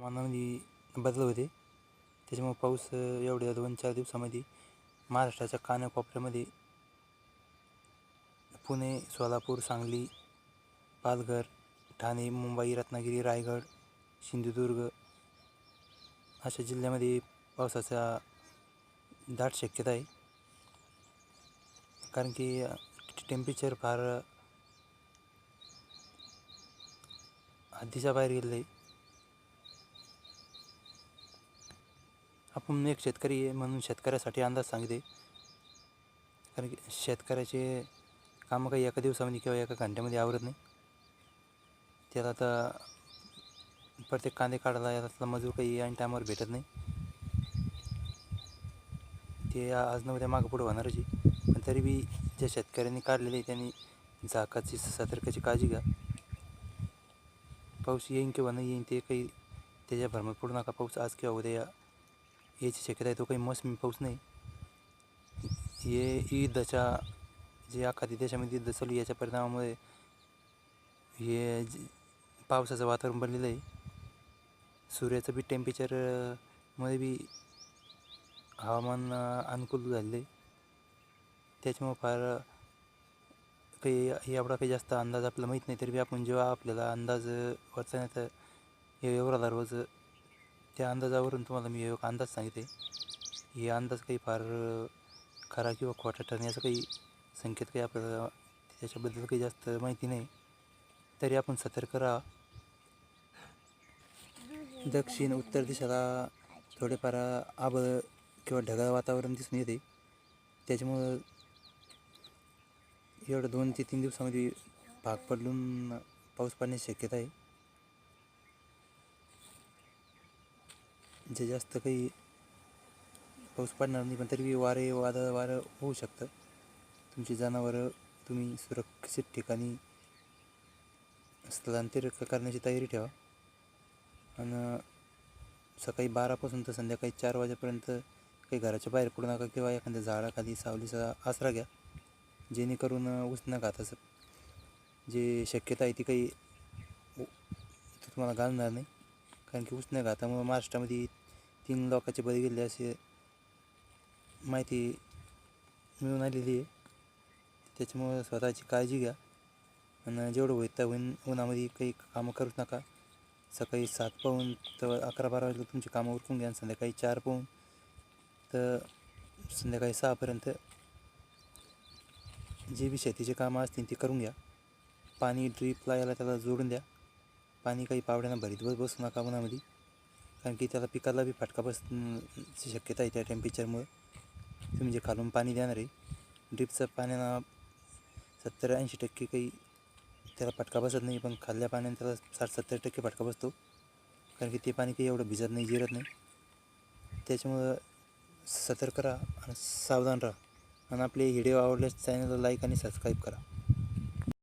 हवामानामध्ये बदल होते. त्याच्यामुळे पाऊस एवढ्या 2-4 दिवसामध्ये महाराष्ट्राच्या कानाकोपऱ्यामध्ये पुणे, सोलापूर, सांगली, पालघर, ठाणे, मुंबई, रत्नागिरी, रायगड, सिंधुदुर्ग अशा जिल्ह्यामध्ये पावसाचा दाट शक्यता आहे. कारण की टेम्परेचर फार हद्दीच्या बाहेर गेलेलं आहे. आपण एक शेतकरी आहे म्हणून शेतकऱ्यासाठी अंदाज सांगते. कारण की शेतकऱ्याचे कामं काही एका दिवसामध्ये किंवा एका घंट्यामध्ये आवरत नाही. त्याला आता प्रत्येक कांदे काढायला यातला मजूर काही ऐन टायमावर भेटत नाही. ते आज न उद्या मागं पुढं होणारच आहे. पण तरी बी ज्या शेतकऱ्यांनी काढलेले त्यांनी झाकाची सतर्काची काळजी घ्या. पाऊस येईन किंवा नाही येईन ते काही त्याच्या भरमात पडू नका. पाऊस आज किंवा उद्या याची शक्यता आहे. तो काही मोसमी पाऊस नाही. हे युद्धाच्या जे आखाती देशामध्ये युद्ध चालू याच्या परिणामामुळे हे पावसाचं वातावरण बनलेलं आहे. सूर्याचं बी टेम्परेचर मध्ये बी हवामान अनुकूल झालेलं आहे. त्याच्यामुळे फार काही एवढा काही जास्त अंदाज आपल्याला माहीत नाही. तरी बी आपण जेव्हा आपल्याला अंदाज वाचण्याचा हे एवढा रोज त्या अंदाजावरून तुम्हाला मी एक अंदाज सांगितले. हे अंदाज काही फार खरा किंवा खोटा ठरण्याचा काही संकेत काही आपल्याला त्याच्याबद्दल काही जास्त माहिती नाही. तरी आपण सतर्क राहा. दक्षिण उत्तर दिशेला थोडेफार आबळ किंवा ढगाळ वातावरण दिसून येते. त्याच्यामुळं एवढं 2 ते 3 दिवसामध्ये भाग पडून पाऊस पडण्याची शक्यता आहे. जे जास्त काही पाऊस पडणार नाही. पण तरी बी वारं होऊ शकतं. तुमची जनावरं तुम्ही सुरक्षित ठिकाणी स्थलांतर करण्याची तयारी ठेवा. आणि सकाळी 12 पासून तर संध्याकाळी 4 वाजेपर्यंत काही घराच्या बाहेर पडू नका किंवा एखाद्या झाडाखाली सावलीचा आसरा घ्या. जेणेकरून उष्माघाताचं जे शक्यता आहे ती काही तुम्हाला घालणार नाही. कारण की उष्माघातामुळे महाराष्ट्रामध्ये 3 लोकांचे बळी गेले असे माहिती मिळून आलेली आहे. त्याच्यामुळं स्वतःची काळजी घ्या. आणि जेवढं होईन उन्हामध्ये काही कामं करूच नका. सकाळी 7 पाऊण तर 11-12 वाजता तुमची कामं उरकून घ्या. आणि संध्याकाळी 4 पाऊण तर संध्याकाळी 6पर्यंत जे बी शेतीचे कामं असतील ते करून घ्या. पाणी ड्रीपला याला त्याला जोडून द्या. पाणी काही पावड्यांना भरीत बसू नका उन्हामध्ये. कारण की त्याला पिकाला बी फटका बसण्याची शक्यता आहे त्या टेम्परेचरमुळे. तुम्ही जे खालून पाणी देणार आहे ड्रीपचं पाण्यानं 70-80% काही त्याला फटका बसत नाही. पण खाल्ल्या पाण्याने त्याला 60-70% फटका बसतो. कारण की ते पाणी काही एवढं भिजत नाही, जिरत नाही. त्याच्यामुळं सतर्क राहा आणि सावधान राहा. आणि आपले व्हिडिओ आवडल्यास चॅनलला लाईक आणि सबस्क्राईब करा.